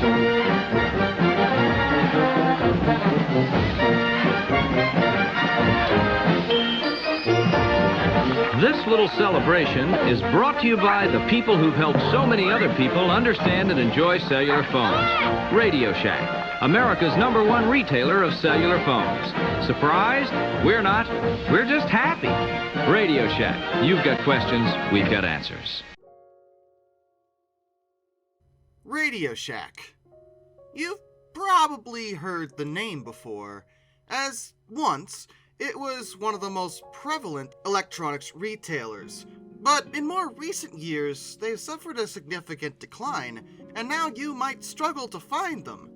This little celebration is brought to you by the people who've helped so many other people understand and enjoy cellular phones. RadioShack, America's #1 retailer of cellular phones. Surprised? We're not. We're just happy. RadioShack, you've got questions, we've got answers. RadioShack. You've probably heard the name before, as once it was one of the most prevalent electronics retailers. But in more recent years, they've suffered a significant decline, and now you might struggle to find them.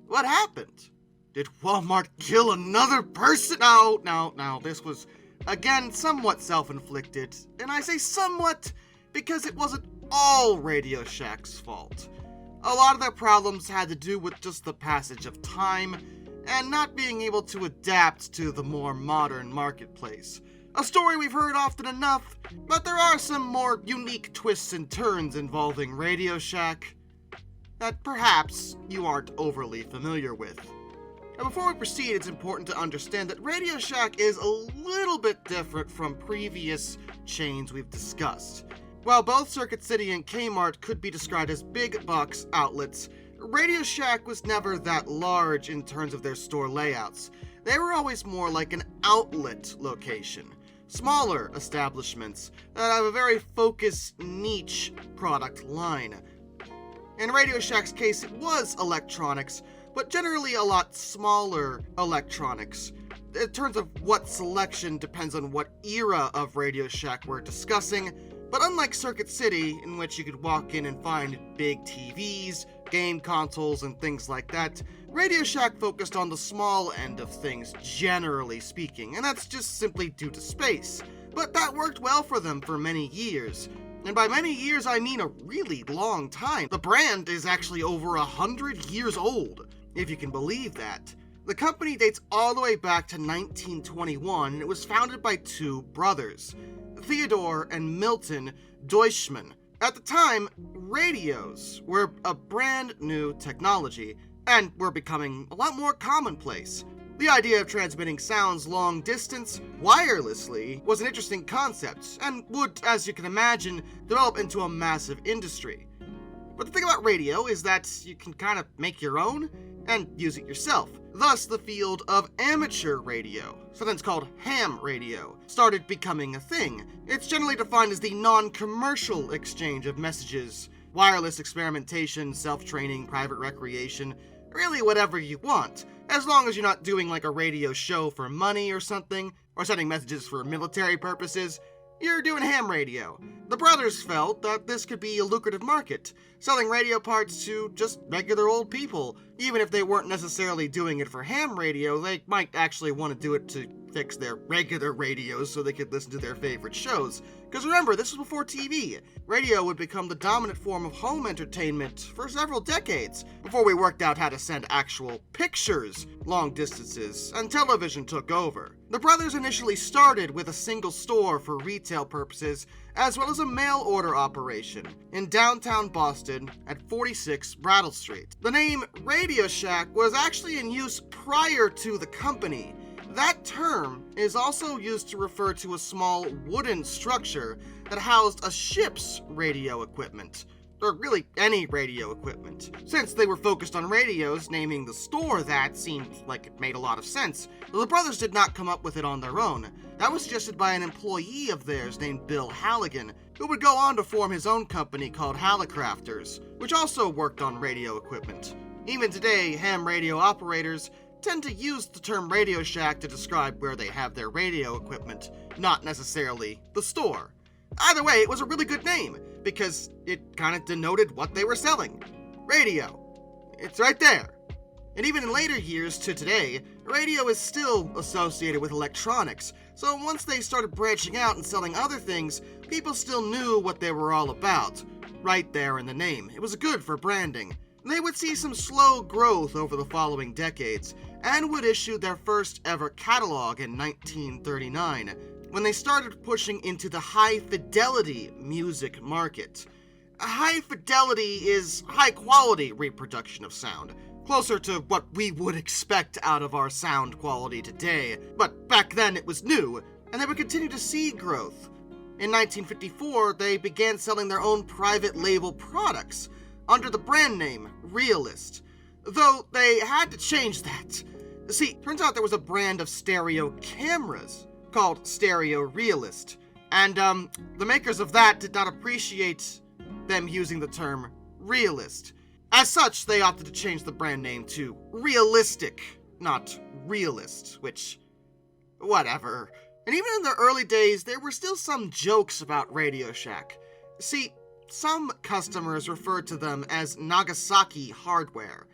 What happened? Did Walmart kill another person? No, this was, again, somewhat self-inflicted. And I say somewhat because it wasn't all RadioShack's fault. A lot of their problems had to do with just the passage of time and not being able to adapt to the more modern marketplace. A story we've heard often enough, but there are some more unique twists and turns involving RadioShack that perhaps you aren't overly familiar with. Now, before we proceed, it's important to understand that RadioShack is a little bit different from previous chains we've discussed. While both Circuit City and Kmart could be described as big box outlets, RadioShack was never that large in terms of their store layouts. They were always more like an outlet location. Smaller establishments that have a very focused niche product line. In RadioShack's case, it was electronics, but generally a lot smaller electronics. In terms of what selection depends on what era of RadioShack we're discussing, but unlike Circuit City, in which you could walk in and find big TVs, game consoles, and things like that, RadioShack focused on the small end of things, generally speaking, and that's just simply due to space. But that worked well for them for many years. And by many years, I mean a really long time. The brand is actually over 100 years old, if you can believe that. The company dates all the way back to 1921, and it was founded by two brothers, Theodore and Milton Deutschman. At the time, radios were a brand new technology, and were becoming a lot more commonplace. The idea of transmitting sounds long distance wirelessly was an interesting concept, and would, as you can imagine, develop into a massive industry. But the thing about radio is that you can kind of make your own and use it yourself. Thus, the field of amateur radio, sometimes called ham radio, started becoming a thing. It's generally defined as the non-commercial exchange of messages, wireless experimentation, self-training, private recreation, really whatever you want, as long as you're not doing like a radio show for money or something, or sending messages for military purposes. You're doing ham radio. The brothers felt that this could be a lucrative market, selling radio parts to just regular old people. Even if they weren't necessarily doing it for ham radio, they might actually want to do it to fix their regular radios so they could listen to their favorite shows. Because remember, this was before TV. Radio would become the dominant form of home entertainment for several decades, before we worked out how to send actual pictures long distances, and television took over. The brothers initially started with a single store for retail purposes, as well as a mail order operation in downtown Boston at 46 Brattle Street. The name RadioShack was actually in use prior to the company. That term is also used to refer to a small wooden structure that housed a ship's radio equipment, or really any radio equipment. Since they were focused on radios, naming the store that seemed like it made a lot of sense. The brothers did not come up with it on their own. That was suggested by an employee of theirs named Bill Halligan, who would go on to form his own company called Hallicrafters, which also worked on radio equipment. Even today, ham radio operators tend to use the term RadioShack to describe where they have their radio equipment, not necessarily the store. Either way, it was a really good name, because it kind of denoted what they were selling. Radio. It's right there. And even in later years to today, radio is still associated with electronics, so once they started branching out and selling other things, people still knew what they were all about, right there in the name. It was good for branding. They would see some slow growth over the following decades, and would issue their first ever catalog in 1939, when they started pushing into the high-fidelity music market. High fidelity is high quality reproduction of sound, closer to what we would expect out of our sound quality today. But back then it was new, and they would continue to see growth. In 1954, they began selling their own private label products under the brand name Realist, though they had to change that. See, turns out there was a brand of stereo cameras called Stereo Realist, and the makers of that did not appreciate them using the term realist. As such, they opted to change the brand name to Realistic, not Realist, which, whatever. And even in the early days, there were still some jokes about RadioShack. See, some customers referred to them as Nagasaki hardware.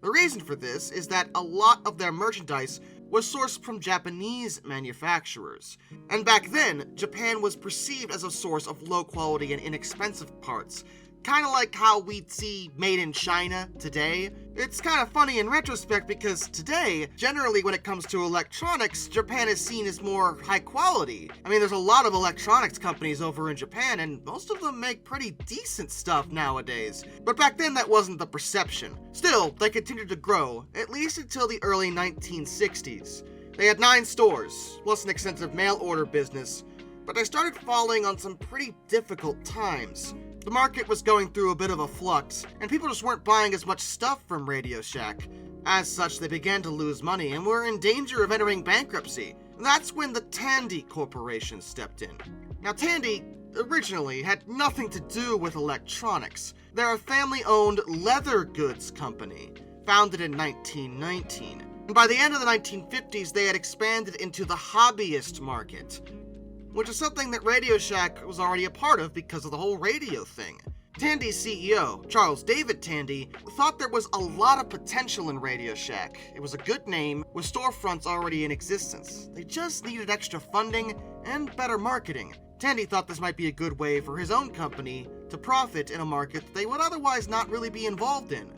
The reason for this is that a lot of their merchandise was sourced from Japanese manufacturers. And back then, Japan was perceived as a source of low-quality and inexpensive parts, kind of like how we'd see Made in China today. It's kind of funny in retrospect because today, generally when it comes to electronics, Japan is seen as more high quality. I mean, there's a lot of electronics companies over in Japan, and most of them make pretty decent stuff nowadays. But back then, that wasn't the perception. Still, they continued to grow, at least until the early 1960s. They had 9 stores, plus an extensive mail order business, but they started falling on some pretty difficult times. The market was going through a bit of a flux, and people just weren't buying as much stuff from RadioShack. As such, they began to lose money and were in danger of entering bankruptcy. That's when the Tandy Corporation stepped in. Now, Tandy originally had nothing to do with electronics. They're a family-owned leather goods company, founded in 1919. And by the end of the 1950s, they had expanded into the hobbyist market, which is something that RadioShack was already a part of because of the whole radio thing. Tandy's CEO, Charles David Tandy, thought there was a lot of potential in RadioShack. It was a good name, with storefronts already in existence. They just needed extra funding and better marketing. Tandy thought this might be a good way for his own company to profit in a market that they would otherwise not really be involved in.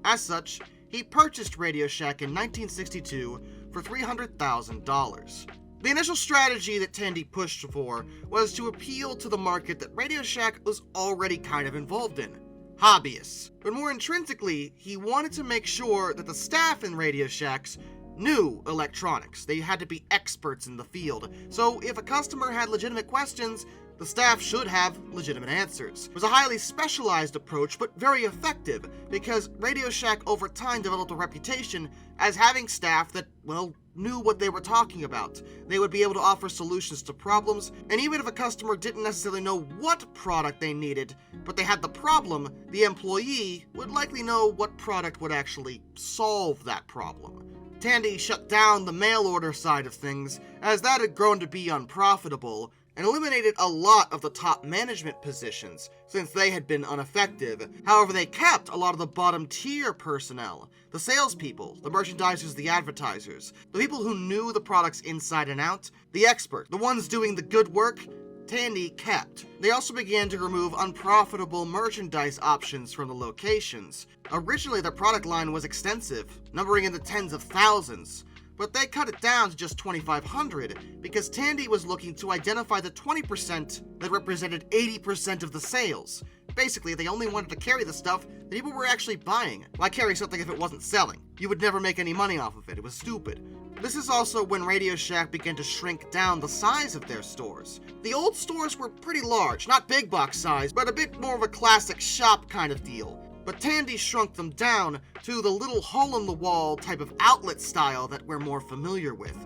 As such, he purchased RadioShack in 1962 for $300,000. The initial strategy that Tandy pushed for was to appeal to the market that RadioShack was already kind of involved in, hobbyists. But more intrinsically, he wanted to make sure that the staff in RadioShacks knew electronics. They had to be experts in the field, so if a customer had legitimate questions, the staff should have legitimate answers. It was a highly specialized approach, but very effective, because RadioShack over time developed a reputation as having staff that, well, knew what they were talking about. They would be able to offer solutions to problems, and even if a customer didn't necessarily know what product they needed, but they had the problem, the employee would likely know what product would actually solve that problem. Tandy shut down the mail order side of things, as that had grown to be unprofitable, and eliminated a lot of the top management positions, since they had been ineffective. However, they kept a lot of the bottom-tier personnel, the salespeople, the merchandisers, the advertisers, the people who knew the products inside and out, the expert, the ones doing the good work. Tandy kept. They also began to remove unprofitable merchandise options from the locations. Originally, their product line was extensive, numbering in the tens of thousands, but they cut it down to just 2,500 because Tandy was looking to identify the 20% that represented 80% of the sales. Basically, they only wanted to carry the stuff that people were actually buying. Why carry something if it wasn't selling? You would never make any money off of it. It was stupid. This is also when RadioShack began to shrink down the size of their stores. The old stores were pretty large, not big box size, but a bit more of a classic shop kind of deal. But Tandy shrunk them down to the little hole-in-the-wall type of outlet style that we're more familiar with.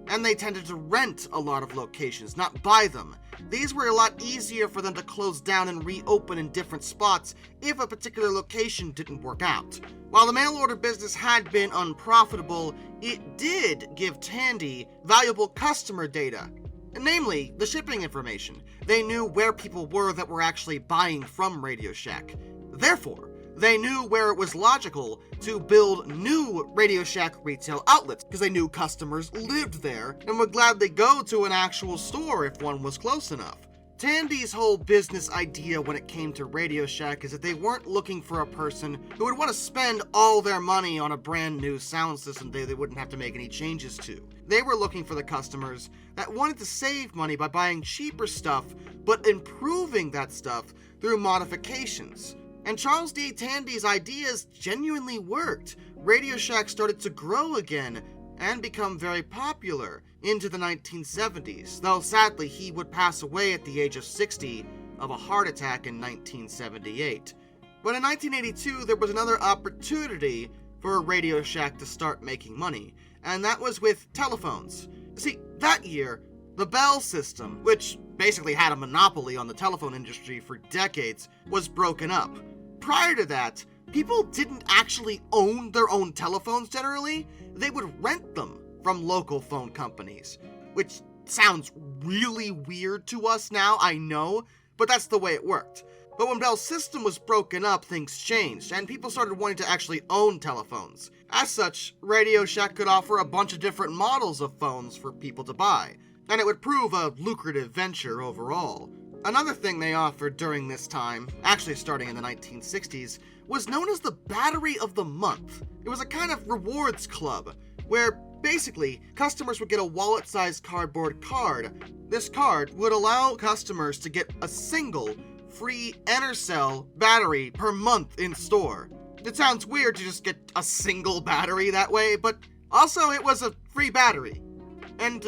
And they tended to rent a lot of locations, not buy them. These were a lot easier for them to close down and reopen in different spots if a particular location didn't work out. While the mail order business had been unprofitable, it did give Tandy valuable customer data. Namely, the shipping information. They knew where people were that were actually buying from RadioShack. Therefore, they knew where it was logical to build new RadioShack retail outlets, because they knew customers lived there and would gladly go to an actual store if one was close enough. Tandy's whole business idea when it came to RadioShack is that they weren't looking for a person who would want to spend all their money on a brand new sound system they wouldn't have to make any changes to. They were looking for the customers that wanted to save money by buying cheaper stuff, but improving that stuff through modifications. And Charles D. Tandy's ideas genuinely worked. RadioShack started to grow again and become very popular into the 1970s, though sadly he would pass away at the age of 60 of a heart attack in 1978. But in 1982, there was another opportunity for RadioShack to start making money, and that was with telephones. See, that year, the Bell system, which basically had a monopoly on the telephone industry for decades, was broken up. Prior to that, people didn't actually own their own telephones generally. They would rent them from local phone companies, which sounds really weird to us now, I know, but that's the way it worked. But when Bell's system was broken up, things changed, and people started wanting to actually own telephones. As such, RadioShack could offer a bunch of different models of phones for people to buy, and it would prove a lucrative venture overall. Another thing they offered during this time, actually starting in the 1960s, was known as the Battery of the Month. It was a kind of rewards club, where basically customers would get a wallet-sized cardboard card. This card would allow customers to get a single free Enercell battery per month in store. It sounds weird to just get a single battery that way, but also it was a free battery. And,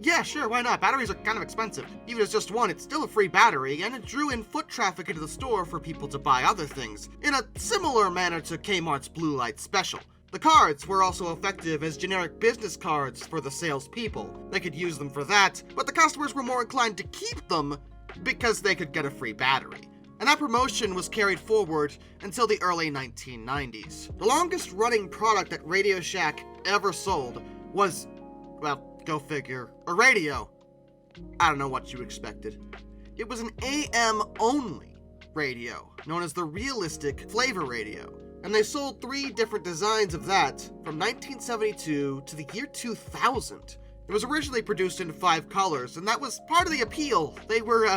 yeah, sure, why not? Batteries are kind of expensive. Even if it's just one, it's still a free battery, and it drew in foot traffic into the store for people to buy other things, in a similar manner to Kmart's Blue Light Special. The cards were also effective as generic business cards for the salespeople. They could use them for that, but the customers were more inclined to keep them because they could get a free battery. And that promotion was carried forward until the early 1990s. The longest running product that RadioShack ever sold was, well, go figure, a radio. I don't know what you expected. It was an AM-only radio, known as the Realistic Flavor Radio. And they sold 3 different designs of that from 1972 to the year 2000. It was originally produced in 5 colors, and that was part of the appeal. They were,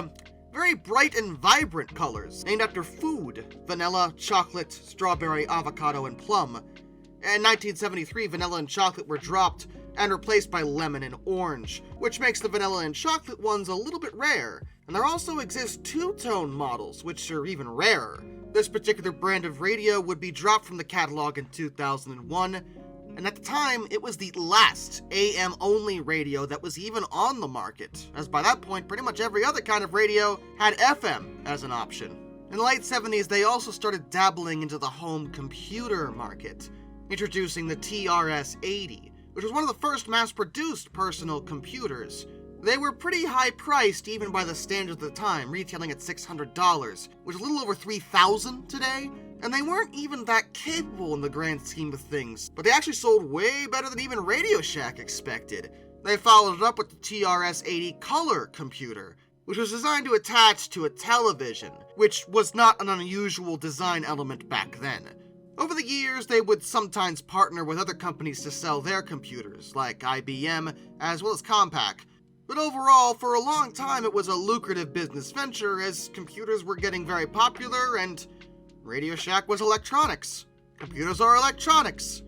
very bright and vibrant colors, named after food: vanilla, chocolate, strawberry, avocado, and plum. In 1973, vanilla and chocolate were dropped and replaced by lemon and orange, which makes the vanilla and chocolate ones a little bit rare. And there also exist 2-tone models, which are even rarer. This particular brand of radio would be dropped from the catalog in 2001, and at the time, it was the last AM-only radio that was even on the market, as by that point, pretty much every other kind of radio had FM as an option. In the late 70s, they also started dabbling into the home computer market, introducing the TRS-80, which was one of the first mass-produced personal computers. They were pretty high-priced even by the standards of the time, retailing at $600, which is a little over $3,000 today, and they weren't even that capable in the grand scheme of things, but they actually sold way better than even RadioShack expected. They followed it up with the TRS-80 color computer, which was designed to attach to a television, which was not an unusual design element back then. Over the years, they would sometimes partner with other companies to sell their computers, like IBM, as well as Compaq. But overall, for a long time, it was a lucrative business venture, as computers were getting very popular, and RadioShack was electronics. Computers are electronics.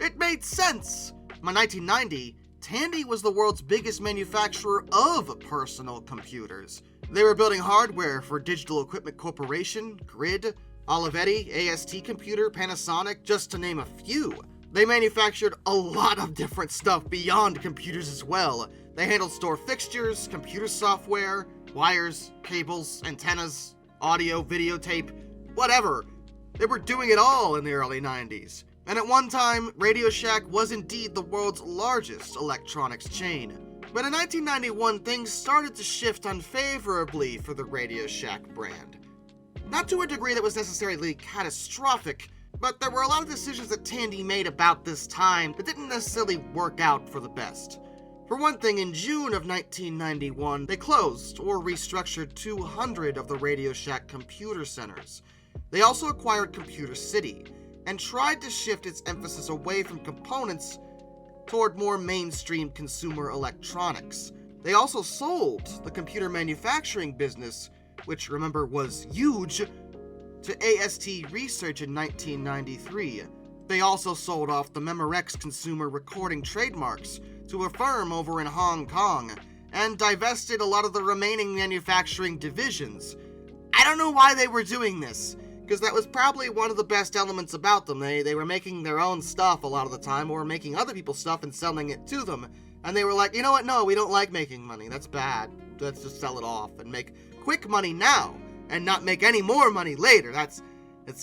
It made sense. By 1990, Tandy was the world's biggest manufacturer of personal computers. They were building hardware for Digital Equipment Corporation, Grid, Olivetti, AST Computer, Panasonic, just to name a few. They manufactured a lot of different stuff beyond computers as well. They handled store fixtures, computer software, wires, cables, antennas, audio, videotape, whatever. They were doing it all in the early 90s. And at one time, RadioShack was indeed the world's largest electronics chain. But in 1991, things started to shift unfavorably for the RadioShack brand. Not to a degree that was necessarily catastrophic, but there were a lot of decisions that Tandy made about this time that didn't necessarily work out for the best. For one thing, in June of 1991, they closed or restructured 200 of the RadioShack computer centers. They also acquired Computer City, and tried to shift its emphasis away from components toward more mainstream consumer electronics. They also sold the computer manufacturing business, which remember was huge, to AST Research in 1993. They also sold off the Memorex consumer recording trademarks to a firm over in Hong Kong, and divested a lot of the remaining manufacturing divisions. I don't know why they were doing this, because that was probably one of the best elements about them. They were making their own stuff a lot of the time, or making other people's stuff and selling it to them. And they were like, you know what, no, we don't like making money. That's bad. Let's just sell it off and make quick money now, and not make any more money later. That's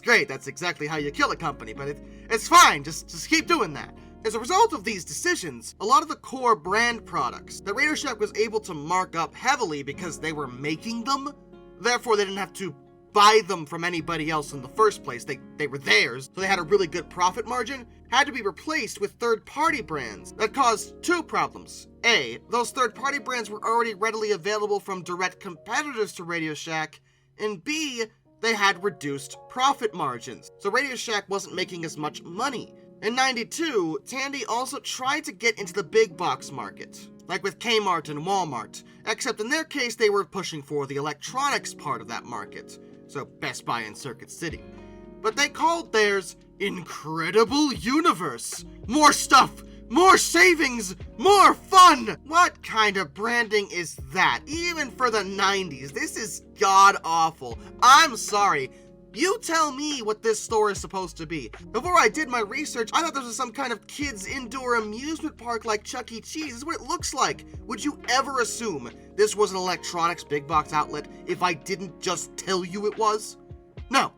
great. That's exactly how you kill a company, but it's fine. Just keep doing that. As a result of these decisions, a lot of the core brand products that RadioShack was able to mark up heavily because they were making them, therefore they didn't have to buy them from anybody else in the first place. They were theirs, so they had a really good profit margin, had to be replaced with third-party brands that caused two problems. A, those third-party brands were already readily available from direct competitors to RadioShack, and B, they had reduced profit margins, so RadioShack wasn't making as much money. In '92, Tandy also tried to get into the big box market, like with Kmart and Walmart, except in their case they were pushing for the electronics part of that market, so Best Buy and Circuit City. But they called theirs Incredible Universe. More stuff, more savings, more fun! What kind of branding is that? Even for the 90s, this is god-awful. I'm sorry. You tell me what this store is supposed to be. Before I did my research, I thought this was some kind of kids' indoor amusement park like Chuck E. Cheese. This is what it looks like. Would you ever assume this was an electronics big box outlet if I didn't just tell you it was? No,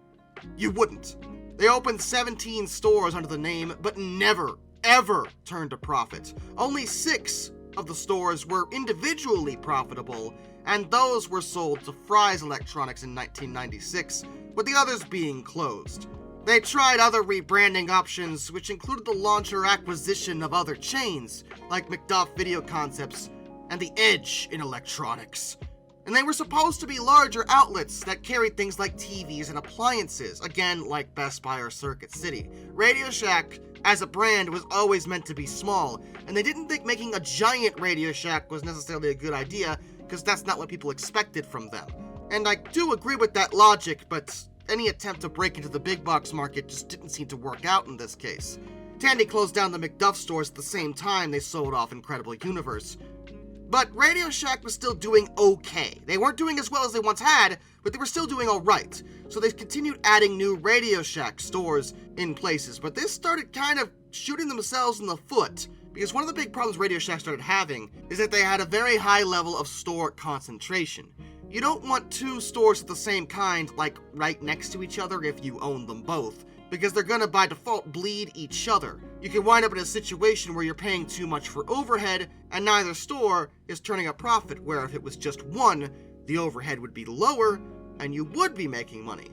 you wouldn't. They opened 17 stores under the name, but never, ever turned a profit. Only 6 of the stores were individually profitable, and those were sold to Fry's Electronics in 1996, with the others being closed. They tried other rebranding options, which included the launch or acquisition of other chains, like McDuff Video Concepts and The Edge in electronics. And they were supposed to be larger outlets that carried things like TVs and appliances, again like Best Buy or Circuit City. RadioShack, as a brand, was always meant to be small, and they didn't think making a giant RadioShack was necessarily a good idea, because that's not what people expected from them. And I do agree with that logic, but any attempt to break into the big box market just didn't seem to work out in this case. Tandy closed down the McDuff stores at the same time they sold off Incredible Universe. But RadioShack was still doing okay. They weren't doing as well as they once had, but they were still doing alright. So they continued adding new RadioShack stores in places, but this started kind of shooting themselves in the foot. Because one of the big problems RadioShack started having is that they had a very high level of store concentration. You don't want 2 stores of the same kind, like, right next to each other if you own them both, because they're gonna by default bleed each other. You can wind up in a situation where you're paying too much for overhead, and neither store is turning a profit, where if it was just one, the overhead would be lower, and you would be making money.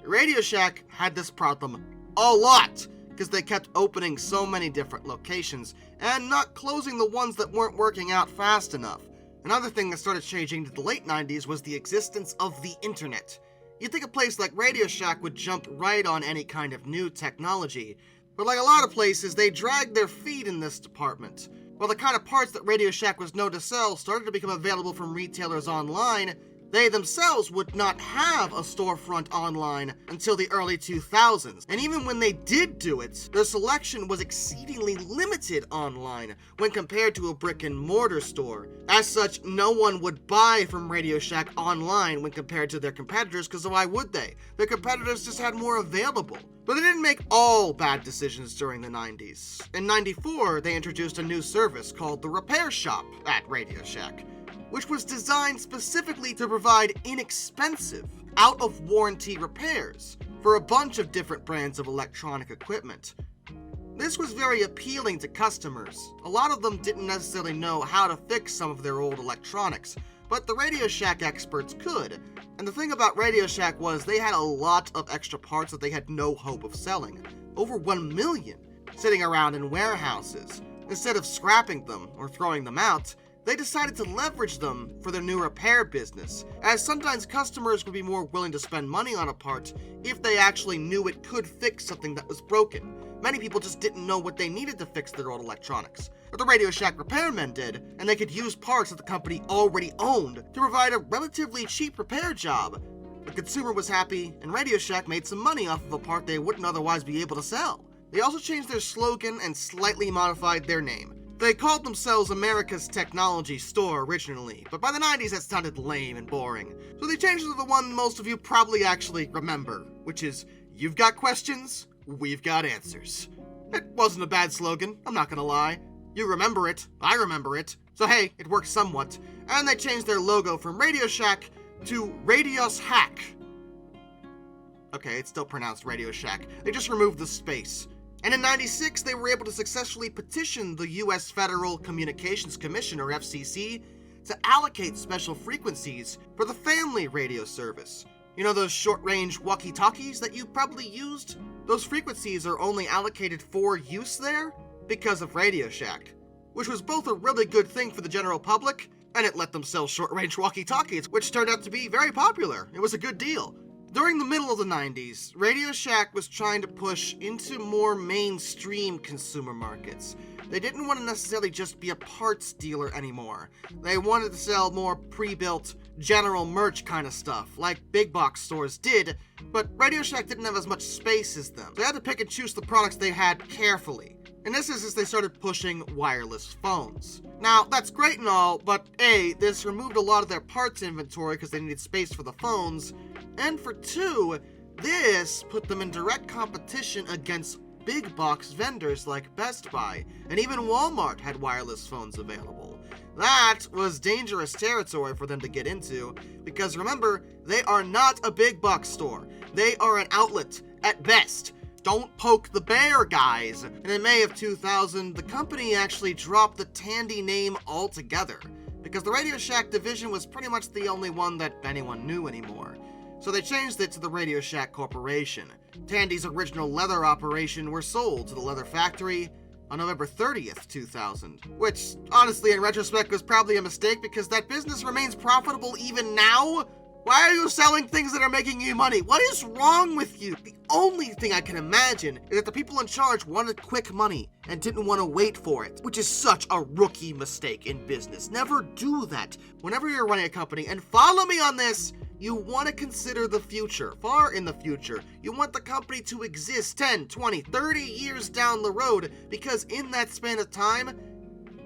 RadioShack had this problem a lot, because they kept opening so many different locations, and not closing the ones that weren't working out fast enough. Another thing that started changing to the late 90s was the existence of the internet. You'd think a place like RadioShack would jump right on any kind of new technology, but like a lot of places, they dragged their feet in this department. While the kind of parts that RadioShack was known to sell started to become available from retailers online, they themselves would not have a storefront online until the early 2000s, and even when they did do it, their selection was exceedingly limited online when compared to a brick-and-mortar store. As such, no one would buy from RadioShack online when compared to their competitors, because why would they? Their competitors just had more available. But they didn't make all bad decisions during the 90s. In '94, they introduced a new service called the Repair Shop at RadioShack, which was designed specifically to provide inexpensive, out-of-warranty repairs for a bunch of different brands of electronic equipment. This was very appealing to customers. A lot of them didn't necessarily know how to fix some of their old electronics, but the RadioShack experts could. And the thing about RadioShack was they had a lot of extra parts that they had no hope of selling. Over 1 million, sitting around in warehouses. Instead of scrapping them or throwing them out, they decided to leverage them for their new repair business, as sometimes customers would be more willing to spend money on a part if they actually knew it could fix something that was broken. Many people just didn't know what they needed to fix their old electronics. But the RadioShack repairmen did, and they could use parts that the company already owned to provide a relatively cheap repair job. The consumer was happy, and RadioShack made some money off of a part they wouldn't otherwise be able to sell. They also changed their slogan and slightly modified their name. They called themselves America's Technology Store originally, but by the 90s that sounded lame and boring. So they changed it to the one most of you probably actually remember, which is, you've got questions, we've got answers. It wasn't a bad slogan, I'm not gonna lie. You remember it, I remember it, so hey, it worked somewhat. And they changed their logo from RadioShack to RadioShack. Okay, it's still pronounced RadioShack. They just removed the space. And in '96, they were able to successfully petition the U.S. Federal Communications Commission, or FCC, to allocate special frequencies for the family radio service. You know those short-range walkie-talkies that you probably used? Those frequencies are only allocated for use there because of RadioShack, which was both a really good thing for the general public, and it let them sell short-range walkie-talkies, which turned out to be very popular. It was a good deal. During the middle of the 90s, RadioShack was trying to push into more mainstream consumer markets. They didn't want to necessarily just be a parts dealer anymore. They wanted to sell more pre-built, general merch kind of stuff, like big box stores did, but RadioShack didn't have as much space as them. They had to pick and choose the products they had carefully. And this is as they started pushing wireless phones. Now, that's great and all, but A, this removed a lot of their parts inventory because they needed space for the phones, and for two, this put them in direct competition against big box vendors like Best Buy, and even Walmart had wireless phones available. That was dangerous territory for them to get into, because remember, they are not a big box store. They are an outlet, at best. Don't poke the bear, guys. And in May of 2000, the company actually dropped the Tandy name altogether, because the RadioShack division was pretty much the only one that anyone knew anymore. So they changed it to the RadioShack Corporation. Tandy's original leather operation were sold to the leather factory on November 30th, 2000. Which, honestly, in retrospect, was probably a mistake because that business remains profitable even now. Why are you selling things that are making you money? What is wrong with you? The only thing I can imagine is that the people in charge wanted quick money and didn't want to wait for it, which is such a rookie mistake in business. Never do that. Whenever you're running a company, and follow me on this, you want to consider the future, far in the future. You want the company to exist 10, 20, 30 years down the road, because in that span of time,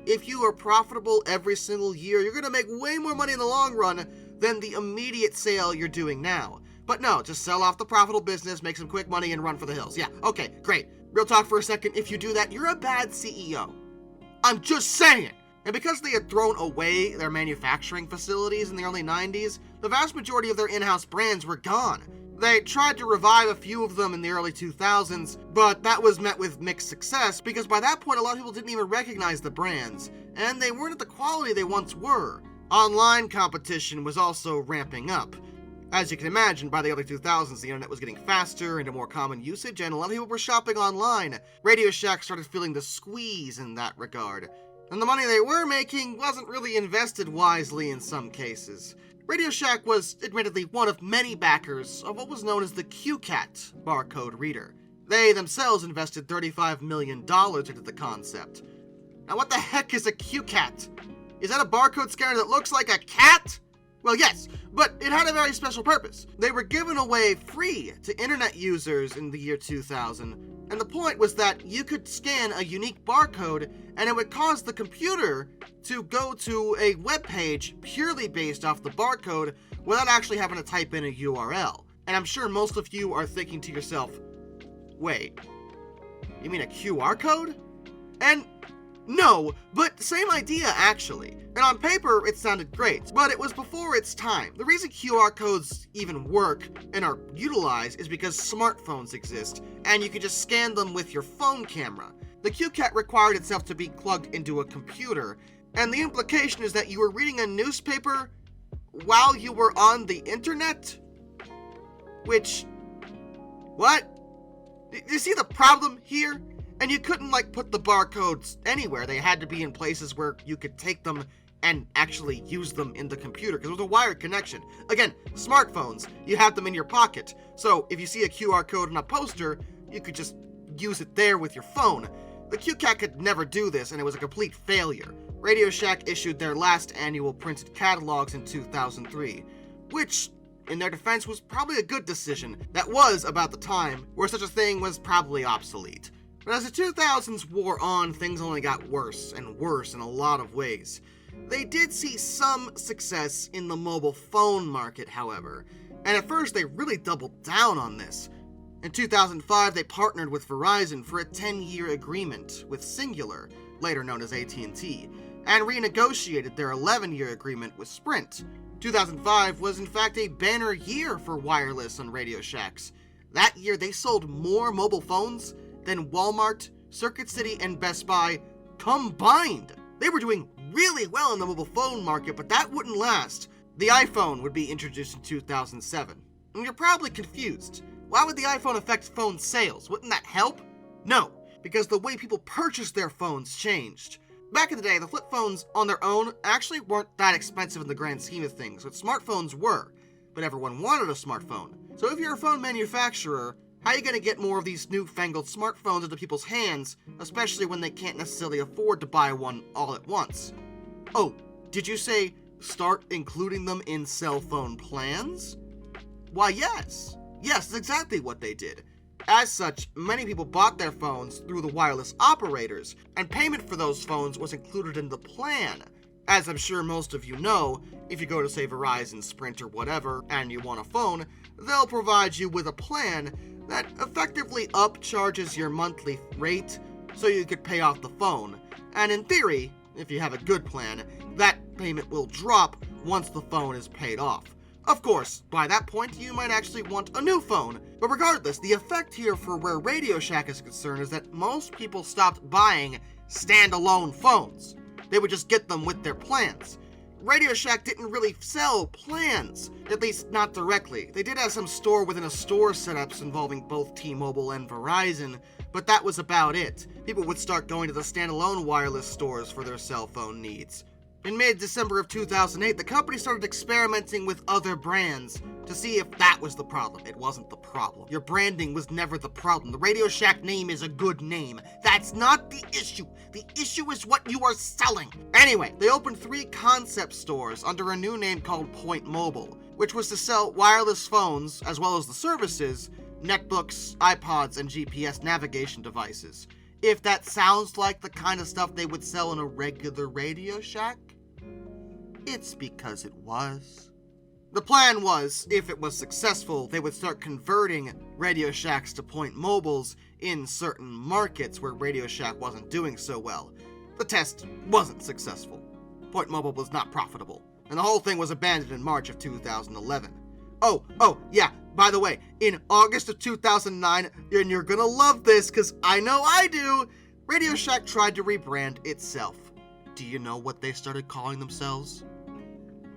if you are profitable every single year, you're going to make way more money in the long run than the immediate sale you're doing now. But no, just sell off the profitable business, make some quick money, and run for the hills. Yeah, okay, great. Real talk for a second, if you do that, you're a bad CEO. I'm just saying. And because they had thrown away their manufacturing facilities in the early 90s, the vast majority of their in-house brands were gone. They tried to revive a few of them in the early 2000s, but that was met with mixed success because by that point a lot of people didn't even recognize the brands, and they weren't at the quality they once were. Online competition was also ramping up. As you can imagine, by the early 2000s, the internet was getting faster and a more common usage, and a lot of people were shopping online. RadioShack started feeling the squeeze in that regard. And the money they were making wasn't really invested wisely in some cases. RadioShack was admittedly one of many backers of what was known as the QCat barcode reader. They themselves invested $35 million into the concept. Now what the heck is a QCat? Is that a barcode scanner that looks like a cat? Well, yes, but it had a very special purpose. They were given away free to internet users in the year 2000, and the point was that you could scan a unique barcode and it would cause the computer to go to a web page purely based off the barcode without actually having to type in a URL. And I'm sure most of you are thinking to yourself, wait, you mean a QR code? And no, but same idea actually. And on paper, it sounded great, but it was before its time. The reason QR codes even work and are utilized is because smartphones exist, and you can just scan them with your phone camera. The QCat required itself to be plugged into a computer, and the implication is that you were reading a newspaper while you were on the internet? Which, what? You see the problem here? And you couldn't, put the barcodes anywhere. They had to be in places where you could take them and actually use them in the computer, because it was a wired connection. Again, smartphones, you have them in your pocket. So if you see a QR code on a poster, you could just use it there with your phone. The QCat could never do this, and it was a complete failure. RadioShack issued their last annual printed catalogs in 2003, which, in their defense, was probably a good decision. That was about the time where such a thing was probably obsolete. But as the 2000s wore on, things only got worse and worse in a lot of ways. They did see some success in the mobile phone market, however, and at first they really doubled down on this. In 2005, they partnered with Verizon for a 10-year agreement with Singular, later known as AT&T, and renegotiated their 11-year agreement with Sprint. 2005 was in fact a banner year for wireless on RadioShacks. That year they sold more mobile phones than Walmart, Circuit City, and Best Buy combined. They were doing really well in the mobile phone market, but that wouldn't last. The iPhone would be introduced in 2007. And you're probably confused. Why would the iPhone affect phone sales? Wouldn't that help? No, because the way people purchased their phones changed. Back in the day, the flip phones on their own actually weren't that expensive in the grand scheme of things, but smartphones were. But everyone wanted a smartphone. So if you're a phone manufacturer, how are you going to get more of these newfangled smartphones into people's hands, especially when they can't necessarily afford to buy one all at once? Oh, did you say start including them in cell phone plans? Why, yes. Yes, that's exactly what they did. As such, many people bought their phones through the wireless operators, and payment for those phones was included in the plan. As I'm sure most of you know, if you go to, say, Verizon, Sprint, or whatever, and you want a phone, they'll provide you with a plan that effectively upcharges your monthly rate so you could pay off the phone. And in theory, if you have a good plan, that payment will drop once the phone is paid off. Of course, by that point, you might actually want a new phone. But regardless, the effect here for where RadioShack is concerned is that most people stopped buying standalone phones. They would just get them with their plans. RadioShack didn't really sell plans, at least not directly. They did have some store-within-a-store setups involving both T-Mobile and Verizon, but that was about it. People would start going to the standalone wireless stores for their cell phone needs. In mid-December of 2008, the company started experimenting with other brands to see if that was the problem. It wasn't the problem. Your branding was never the problem. The RadioShack name is a good name. That's not the issue. The issue is what you are selling. Anyway, they opened 3 concept stores under a new name called Point Mobile, which was to sell wireless phones, as well as the services, netbooks, iPods, and GPS navigation devices. If that sounds like the kind of stuff they would sell in a regular RadioShack, it's because it was. The plan was, if it was successful, they would start converting RadioShacks to Point Mobiles in certain markets where RadioShack wasn't doing so well. The test wasn't successful. Point Mobile was not profitable, and the whole thing was abandoned in March of 2011. Oh, yeah, by the way, in August of 2009, and you're gonna love this, because I know I do, RadioShack tried to rebrand itself. Do you know what they started calling themselves?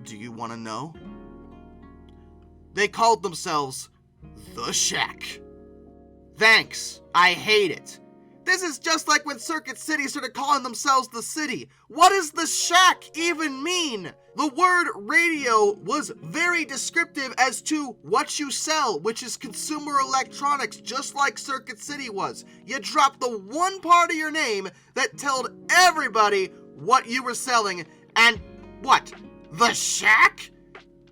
Do you want to know? They called themselves The Shack. Thanks, I hate it. This is just like when Circuit City started calling themselves The City. What does The Shack even mean? The word radio was very descriptive as to what you sell, which is consumer electronics, just like Circuit City was. You dropped the one part of your name that told everybody what you were selling, and what? The Shack?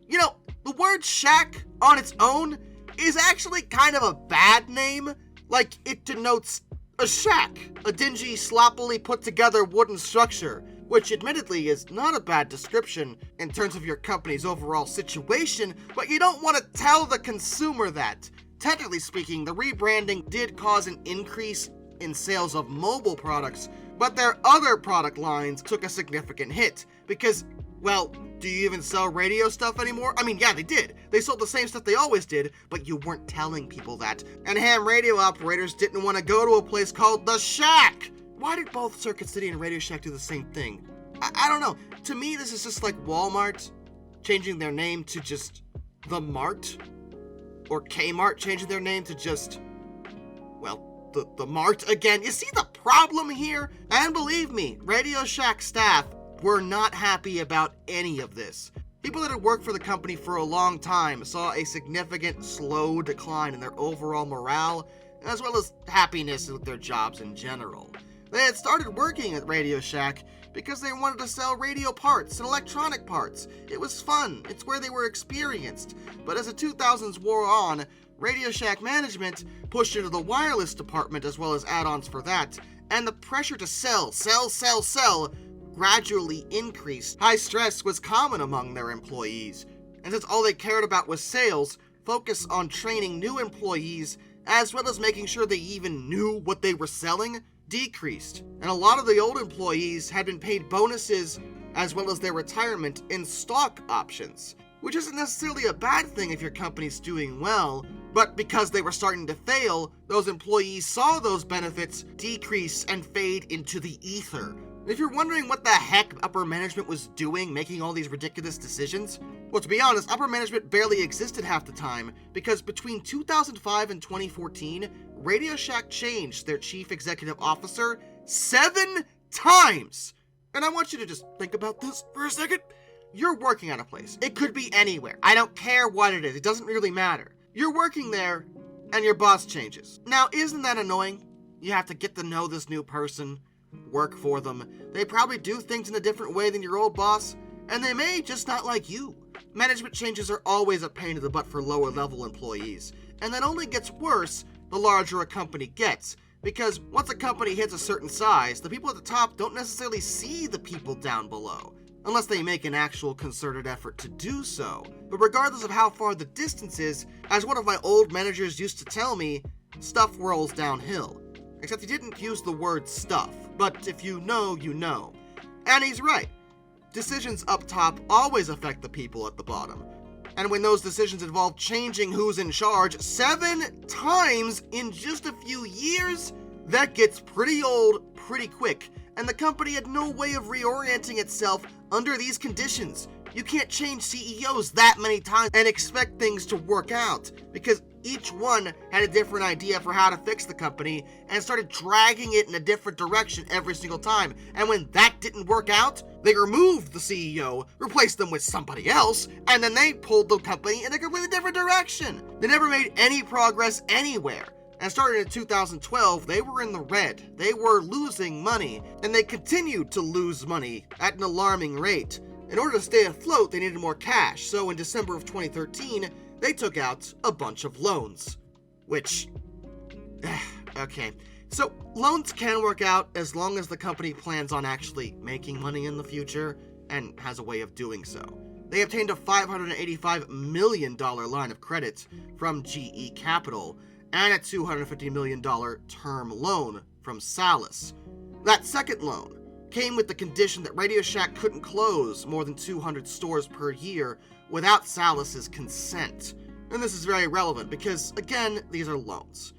You know, the word shack on its own is actually kind of a bad name. Like, it denotes a shack, a dingy, sloppily put together wooden structure, which admittedly is not a bad description in terms of your company's overall situation, but you don't want to tell the consumer that. Technically speaking, the rebranding did cause an increase in sales of mobile products, but their other product lines took a significant hit, because, well, do you even sell radio stuff anymore? I mean, yeah, they did. They sold the same stuff they always did, but you weren't telling people that. And ham radio operators didn't want to go to a place called The Shack. Why did both Circuit City and RadioShack do the same thing? I don't know. To me, this is just like Walmart changing their name to just The Mart, or Kmart changing their name to just, well, the Mart again. You see the problem here? And believe me, RadioShack staff were not happy about any of this. People that had worked for the company for a long time saw a significant slow decline in their overall morale, as well as happiness with their jobs in general. They had started working at RadioShack because they wanted to sell radio parts and electronic parts. It was fun. It's where they were experienced. But as the 2000s wore on, RadioShack management pushed into the wireless department as well as add-ons for that, and the pressure to sell gradually increased. High stress was common among their employees, and since all they cared about was sales, focus on training new employees as well as making sure they even knew what they were selling decreased. And a lot of the old employees had been paid bonuses as well as their retirement in stock options, which isn't necessarily a bad thing if your company's doing well, but because they were starting to fail, those employees saw those benefits decrease and fade into the ether. And if you're wondering what the heck upper management was doing making all these ridiculous decisions, well, to be honest, upper management barely existed half the time, because between 2005 and 2014, RadioShack changed their chief executive officer 7 times! And I want you to just think about this for a second. You're working at a place. It could be anywhere. I don't care what it is. It doesn't really matter. You're working there, and your boss changes. Now, isn't that annoying? You have to get to know this new person, work for them. They probably do things in a different way than your old boss, and they may just not like you. Management changes are always a pain in the butt for lower-level employees, and that only gets worse the larger a company gets, because once a company hits a certain size, the people at the top don't necessarily see the people down below, unless they make an actual concerted effort to do so. But regardless of how far the distance is, as one of my old managers used to tell me, stuff rolls downhill. Except he didn't use the word stuff, but if you know, you know. And he's right. Decisions up top always affect the people at the bottom. And when those decisions involve changing who's in charge 7 times in just a few years, that gets pretty old pretty quick, and the company had no way of reorienting itself under these conditions. You can't change CEOs that many times and expect things to work out, because each one had a different idea for how to fix the company and started dragging it in a different direction every single time. And when that didn't work out, they removed the CEO, replaced them with somebody else, and then they pulled the company in a completely different direction. They never made any progress anywhere. And starting in 2012, they were in the red. They were losing money, and they continued to lose money at an alarming rate. In order to stay afloat, they needed more cash, so in December of 2013, they took out a bunch of loans. Which, okay. So, loans can work out as long as the company plans on actually making money in the future, and has a way of doing so. They obtained a $585 million line of credit from GE Capital, and a $250 million term loan from Salus. That second loan came with the condition that RadioShack couldn't close more than 200 stores per year without Salus's consent. And this is very relevant because, again, these are loans.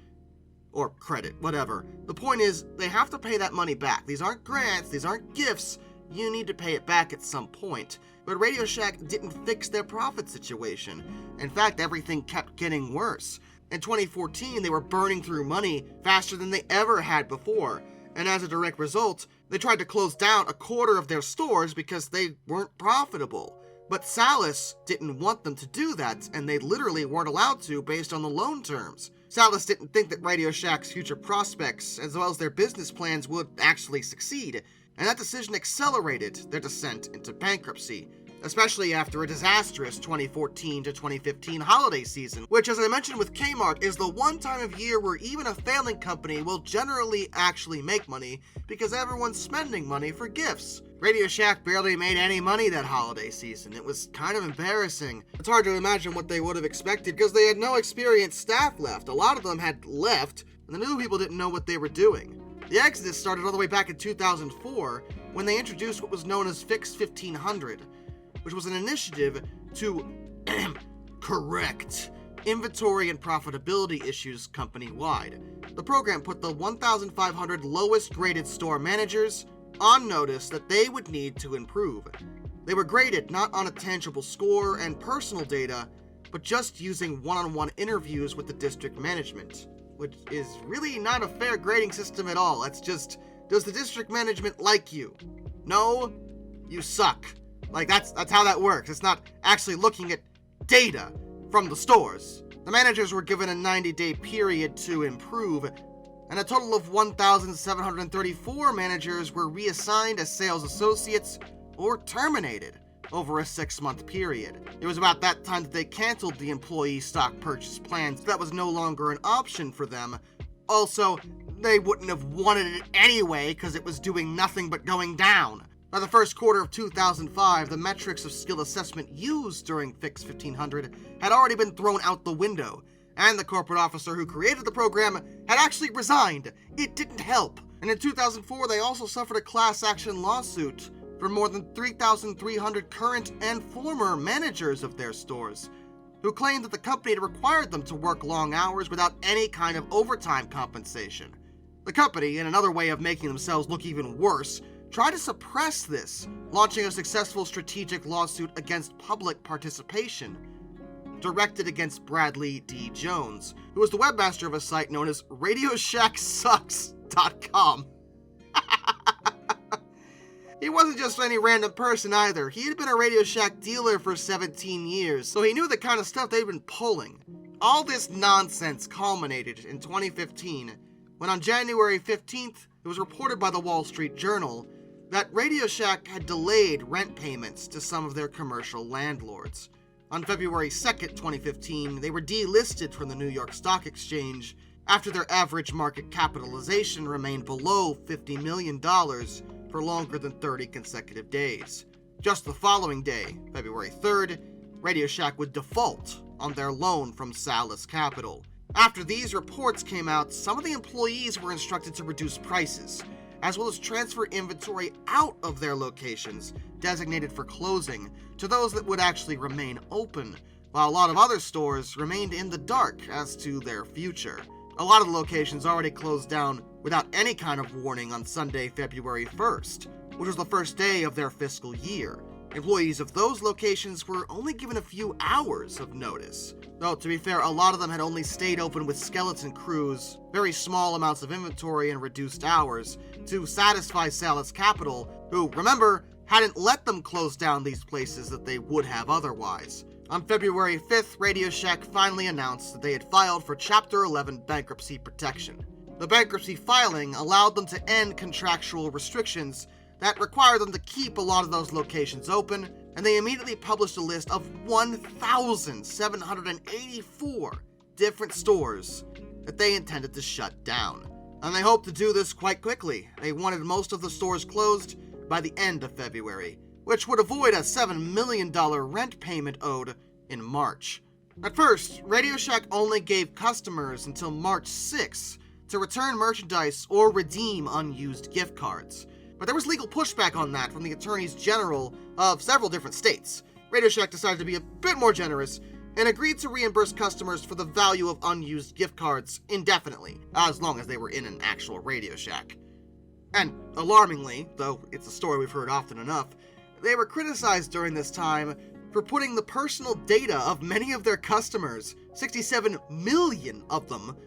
Or credit, whatever. The point is, they have to pay that money back. These aren't grants, these aren't gifts. You need to pay it back at some point. But RadioShack didn't fix their profit situation. In fact, everything kept getting worse. In 2014, they were burning through money faster than they ever had before. And as a direct result, they tried to close down a quarter of their stores because they weren't profitable. But Salus didn't want them to do that, and they literally weren't allowed to based on the loan terms. Salus didn't think that RadioShack's future prospects, as well as their business plans, would actually succeed, and that decision accelerated their descent into bankruptcy, especially after a disastrous 2014 to 2015 holiday season, which, as I mentioned with Kmart, is the one time of year where even a failing company will generally actually make money because everyone's spending money for gifts. RadioShack barely made any money that holiday season. It was kind of embarrassing. It's hard to imagine what they would have expected because they had no experienced staff left. A lot of them had left, and the new people didn't know what they were doing. The exodus started all the way back in 2004 when they introduced what was known as Fix 1500, which was an initiative to correct inventory and profitability issues company-wide. The program put the 1,500 lowest-graded store managers on notice that they would need to improve. They were graded not on a tangible score and personal data, but just using one-on-one interviews with the district management, which is really not a fair grading system at all. It's just, does the district management like you? No? You suck. Like, that's how that works. It's not actually looking at data from the stores. The managers were given a 90-day period to improve, and a total of 1,734 managers were reassigned as sales associates or terminated over a 6-month period. It was about that time that they canceled the employee stock purchase plan, so that was no longer an option for them. Also, they wouldn't have wanted it anyway because it was doing nothing but going down. By the first quarter of 2005, the metrics of skill assessment used during Fix 1500 had already been thrown out the window, and the corporate officer who created the program had actually resigned. It didn't help. And in 2004, they also suffered a class action lawsuit from more than 3,300 current and former managers of their stores, who claimed that the company had required them to work long hours without any kind of overtime compensation. The company, in another way of making themselves look even worse, tried to suppress this, launching a successful strategic lawsuit against public participation, directed against Bradley D. Jones, who was the webmaster of a site known as RadioShackSucks.com. He wasn't just any random person either. He had been a RadioShack dealer for 17 years, so he knew the kind of stuff they'd been pulling. All this nonsense culminated in 2015, when on January 15th, it was reported by the Wall Street Journal that RadioShack had delayed rent payments to some of their commercial landlords. On February 2nd, 2015, they were delisted from the New York Stock Exchange after their average market capitalization remained below $50 million for longer than 30 consecutive days. Just the following day, February 3rd, RadioShack would default on their loan from Salus Capital. After these reports came out, some of the employees were instructed to reduce prices, as well as transfer inventory out of their locations designated for closing to those that would actually remain open, while a lot of other stores remained in the dark as to their future. A lot of the locations already closed down without any kind of warning on Sunday, February 1st, which was the first day of their fiscal year. Employees of those locations were only given a few hours of notice. Though, to be fair, a lot of them had only stayed open with skeleton crews, very small amounts of inventory, and reduced hours to satisfy Salus Capital, who, remember, hadn't let them close down these places that they would have otherwise. On February 5th, RadioShack finally announced that they had filed for Chapter 11 bankruptcy protection. The bankruptcy filing allowed them to end contractual restrictions that required them to keep a lot of those locations open, and they immediately published a list of 1,784 different stores that they intended to shut down. And they hoped to do this quite quickly. They wanted most of the stores closed by the end of February, which would avoid a $7 million rent payment owed in March. At first, RadioShack only gave customers until March 6th to return merchandise or redeem unused gift cards. But there was legal pushback on that from the attorneys general of several different states. RadioShack decided to be a bit more generous and agreed to reimburse customers for the value of unused gift cards indefinitely, as long as they were in an actual RadioShack. And alarmingly, though it's a story we've heard often enough, they were criticized during this time for putting the personal data of many of their customers, 67 million of them,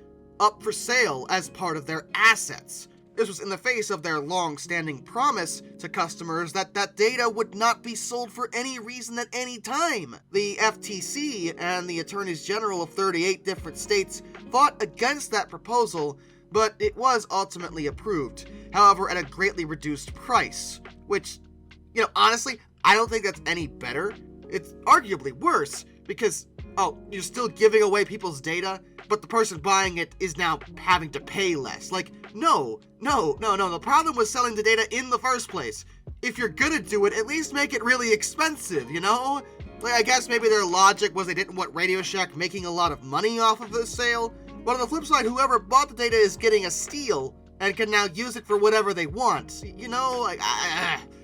up for sale as part of their assets. This was in the face of their long-standing promise to customers that that data would not be sold for any reason at any time. The FTC and the attorneys general of 38 different states fought against that proposal, but it was ultimately approved, however at a greatly reduced price, which, honestly, I don't think that's any better. It's arguably worse, because, you're still giving away people's data, but the person buying it is now having to pay less. No. The problem was selling the data in the first place. If you're gonna do it, at least make it really expensive, I guess maybe their logic was they didn't want RadioShack making a lot of money off of this sale, but on the flip side, whoever bought the data is getting a steal and can now use it for whatever they want.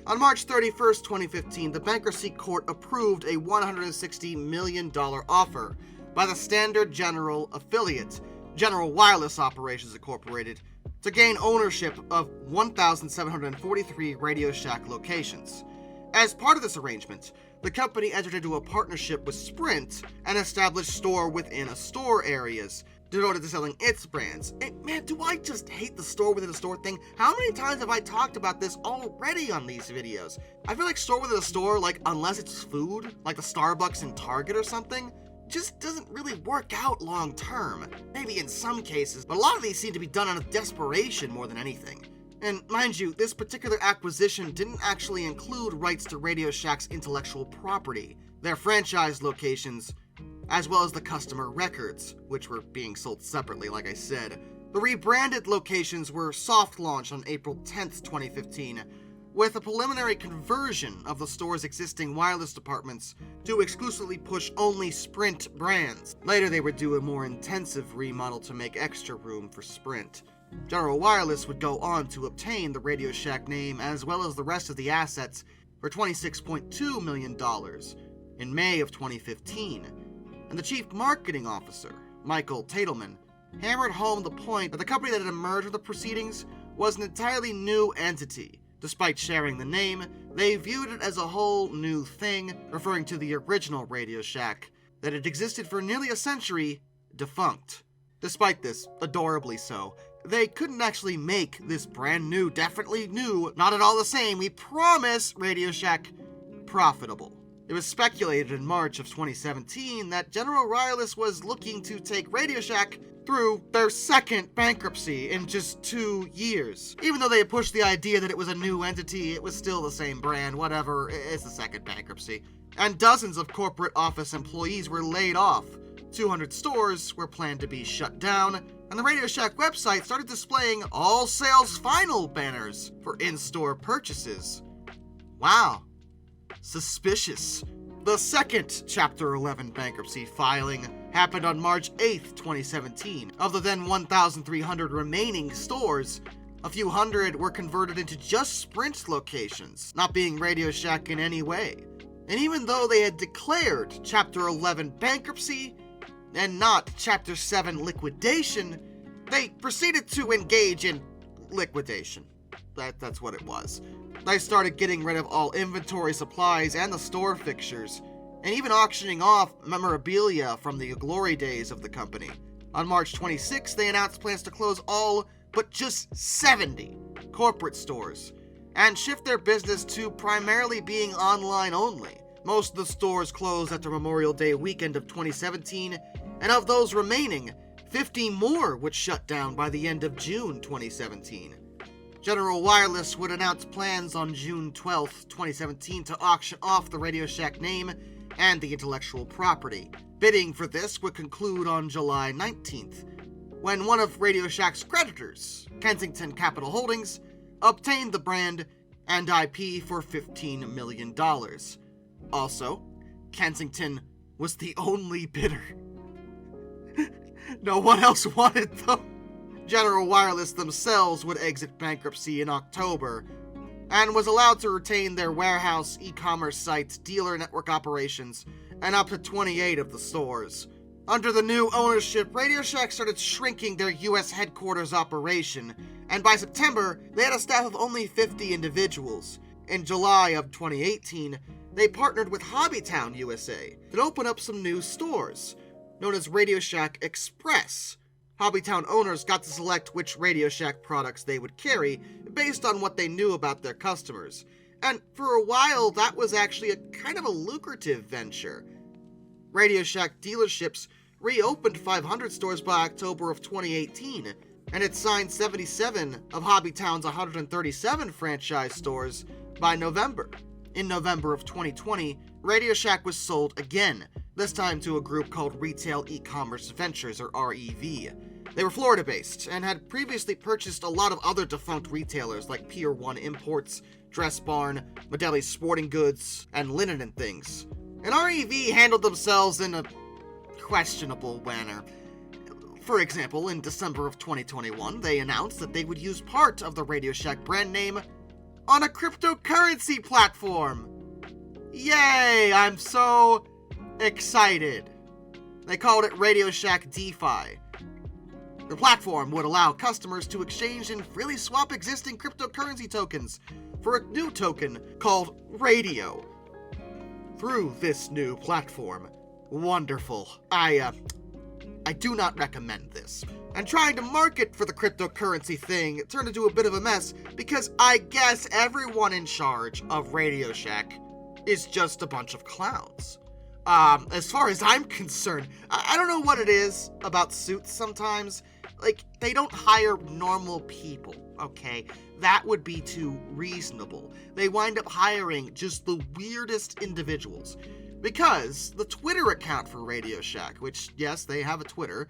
On March 31st, 2015, the bankruptcy court approved a $160 million offer by the Standard General affiliate, General Wireless Operations Incorporated, to gain ownership of 1,743 RadioShack locations. As part of this arrangement, the company entered into a partnership with Sprint and established store-within-a-store areas devoted to selling its brands. And man, do I just hate the store-within-a-store thing. How many times have I talked about this already on these videos? I feel like store-within-a-store, unless it's food, like the Starbucks and Target or something, just doesn't really work out long term. Maybe in some cases, but a lot of these seem to be done out of desperation more than anything. And mind you, this particular acquisition didn't actually include rights to RadioShack's intellectual property, their franchise locations, as well as the customer records, which were being sold separately, like I said. The rebranded locations were soft launched on April 10th, 2015, with a preliminary conversion of the store's existing wireless departments to exclusively push only Sprint brands. Later, they would do a more intensive remodel to make extra room for Sprint. General Wireless would go on to obtain the RadioShack name as well as the rest of the assets for $26.2 million in May of 2015, and the chief marketing officer, Michael Tatelman, hammered home the point that the company that had emerged with the proceedings was an entirely new entity. Despite sharing the name, they viewed it as a whole new thing, referring to the original RadioShack that had existed for nearly a century, defunct. Despite this, adorably so, they couldn't actually make this brand new, definitely new, not at all the same, we promise, RadioShack profitable. It was speculated in March of 2017 that General Wireless was looking to take RadioShack through their second bankruptcy in just 2 years. Even though they had pushed the idea that it was a new entity, it was still the same brand, whatever, it's the second bankruptcy. And dozens of corporate office employees were laid off. 200 stores were planned to be shut down, and the RadioShack website started displaying all sales final banners for in-store purchases. Wow. Suspicious. The second Chapter 11 bankruptcy filing happened on March 8th, 2017. Of the then 1,300 remaining stores, a few hundred were converted into just Sprint locations, not being RadioShack in any way. And even though they had declared Chapter 11 bankruptcy, and not Chapter 7 liquidation, they proceeded to engage in liquidation. That's what it was. They started getting rid of all inventory supplies and the store fixtures, and even auctioning off memorabilia from the glory days of the company. On March 26, they announced plans to close all but just 70 corporate stores, and shift their business to primarily being online only. Most of the stores closed at the Memorial Day weekend of 2017, and of those remaining, 50 more would shut down by the end of June 2017. General Wireless would announce plans on June 12, 2017 to auction off the RadioShack name and the intellectual property. Bidding for this would conclude on July 19th, when one of RadioShack's creditors, Kensington Capital Holdings, obtained the brand and IP for $15 million. Also, Kensington was the only bidder. No one else wanted them. General Wireless themselves would exit bankruptcy in October, and was allowed to retain their warehouse, e-commerce sites, dealer network operations, and up to 28 of the stores. Under the new ownership, RadioShack started shrinking their U.S. headquarters operation, and by September, they had a staff of only 50 individuals. In July of 2018, they partnered with Hobbytown USA to open up some new stores, known as RadioShack Express. Hobbytown owners got to select which RadioShack products they would carry based on what they knew about their customers. And for a while, that was actually a kind of a lucrative venture. RadioShack dealerships reopened 500 stores by October of 2018, and it signed 77 of Hobbytown's 137 franchise stores by November. In November of 2020, RadioShack was sold again, this time to a group called Retail E-Commerce Ventures, or REV. They were Florida-based, and had previously purchased a lot of other defunct retailers like Pier 1 Imports, Dress Barn, Modeli Sporting Goods, and Linen and Things. And REV handled themselves in a questionable manner. For example, in December of 2021, they announced that they would use part of the RadioShack brand name on a cryptocurrency platform. Yay! I'm so excited. They called it RadioShack DeFi. The platform would allow customers to exchange and freely swap existing cryptocurrency tokens for a new token called Radio. Through this new platform. Wonderful. I do not recommend this. And trying to market for the cryptocurrency thing turned into a bit of a mess because I guess everyone in charge of RadioShack is just a bunch of clowns. as far as I'm concerned, I don't know what it is about suits sometimes. Like, they don't hire normal people, okay? That would be too reasonable. They wind up hiring just the weirdest individuals. Because the Twitter account for RadioShack, which, yes, they have a Twitter,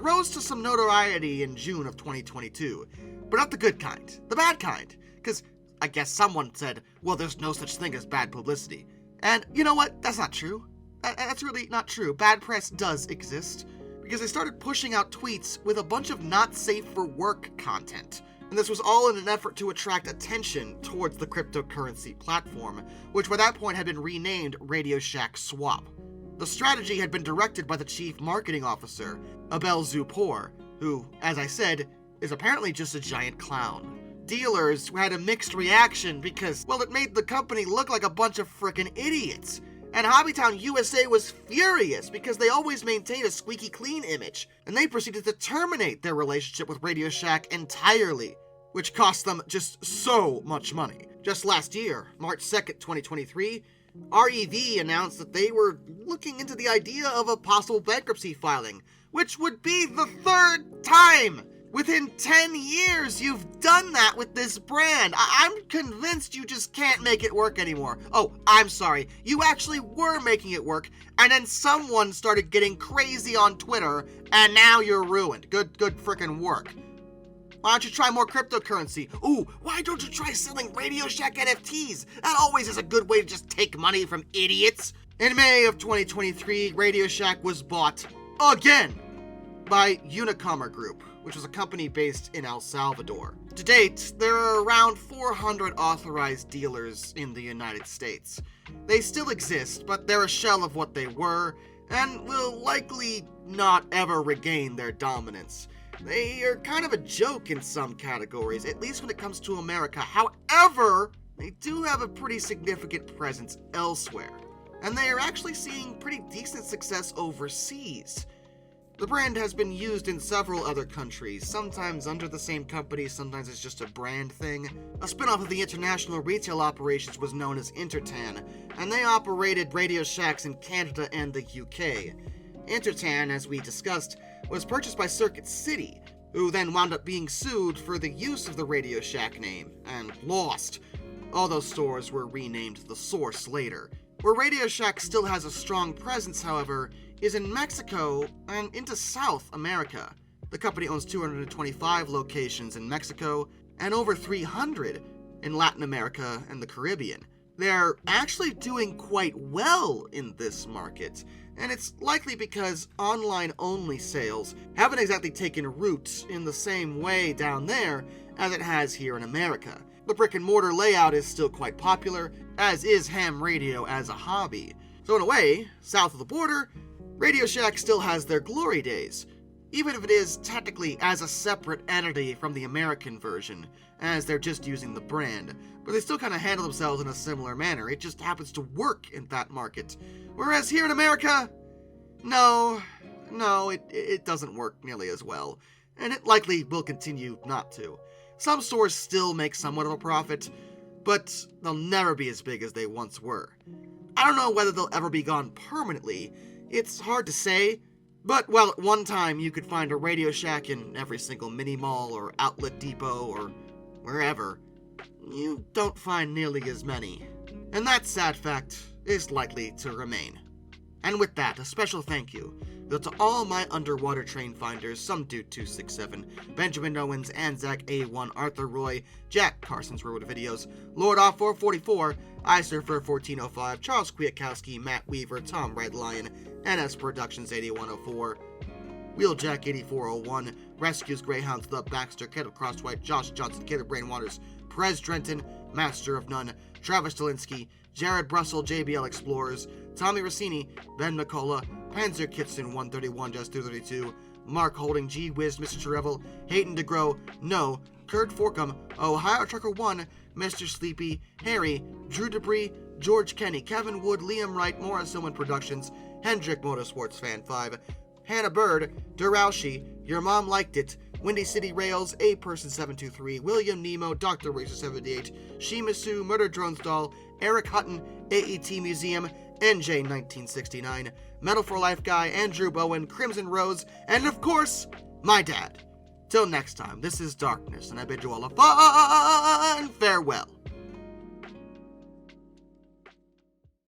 rose to some notoriety in June of 2022. But not the good kind, the bad kind. Because I guess someone said, well, there's no such thing as bad publicity. And you know what? That's not true. That's really not true. Bad press does exist. Because they started pushing out tweets with a bunch of not safe for work content. And this was all in an effort to attract attention towards the cryptocurrency platform, which by that point had been renamed RadioShack Swap. The strategy had been directed by the chief marketing officer, Abel Zupor, who, as I said, is apparently just a giant clown. Dealers had a mixed reaction because, well, it made the company look like a bunch of frickin' idiots. And Hobbytown USA was furious because they always maintained a squeaky clean image, and they proceeded to terminate their relationship with RadioShack entirely, which cost them just so much money. Just last year, March 2nd, 2023, REV announced that they were looking into the idea of a possible bankruptcy filing, which would be the third time within 10 years you've done that with this brand. I'm convinced you just can't make it work anymore. Oh, I'm sorry. You actually were making it work, and then someone started getting crazy on Twitter, and now you're ruined. Good frickin' work. Why don't you try more cryptocurrency? Ooh, why don't you try selling RadioShack NFTs? That always is a good way to just take money from idiots. In May of 2023, RadioShack was bought again by Unicomer Group, which was a company based in El Salvador. To date, there are around 400 authorized dealers in the United States. They still exist, but they're a shell of what they were, and will likely not ever regain their dominance. They are kind of a joke in some categories, at least when it comes to America. However, they do have a pretty significant presence elsewhere, and they are actually seeing pretty decent success overseas. The brand has been used in several other countries, sometimes under the same company, sometimes it's just a brand thing. A spin-off of the international retail operations was known as Intertan, and they operated RadioShacks in Canada and the UK. Intertan, as we discussed, was purchased by Circuit City, who then wound up being sued for the use of the RadioShack name, and lost. All those stores were renamed The Source later. Where RadioShack still has a strong presence, however, is in Mexico and into South America. The company owns 225 locations in Mexico and over 300 in Latin America and the Caribbean. They're actually doing quite well in this market, and it's likely because online-only sales haven't exactly taken root in the same way down there as it has here in America. The brick-and-mortar layout is still quite popular, as is ham radio as a hobby. So in a way, south of the border, RadioShack still has their glory days, even if it is technically as a separate entity from the American version, as they're just using the brand. But they still kind of handle themselves in a similar manner. It just happens to work in that market. Whereas here in America, no, it doesn't work nearly as well, and it likely will continue not to. Some stores still make somewhat of a profit, but they'll never be as big as they once were. I don't know whether they'll ever be gone permanently. It's hard to say, but while at one time you could find a RadioShack in every single mini-mall or outlet depot or wherever, you don't find nearly as many. And that sad fact is likely to remain. And with that, a special thank you to all my underwater train finders, Some Dude 267, Benjamin Owens, Anzac A1, Arthur Roy, Jack Carson's Road Videos, Lord Off 444, iSurfer 1405, Charles Kwiatkowski, Matt Weaver, Tom Red Lion, NS Productions 8104, Wheeljack 8401, Rescues Greyhounds, The Baxter, Caleb Crosswhite, Josh Johnson, Caleb Brainwaters, Perez Drenton, Master of None, Travis Delinsky, Jared Brussel, JBL Explorers, Tommy Rossini, Ben McCullough, Panzer Kitson 131, Just 232, Mark Holding, G Wiz, Mr. Trevel, Hayden DeGrow, No, Kurt Forkum, Ohio Trucker 1, Mr. Sleepy, Harry, Drew Debris, George Kenny, Kevin Wood, Liam Wright, Morris Owen Productions, Hendrick Motorsports Fan 5, Hannah Bird, Duraushi, Your Mom Liked It, Windy City Rails, A Person 723, William Nemo, Dr. Racer 78, Shimasu, Murder Drones Doll, Eric Hutton, AET Museum, NJ 1969, Metal for Life guy, Andrew Bowen, Crimson Rose, and of course, my dad. Till next time, this is Darkness, and I bid you all a fun farewell.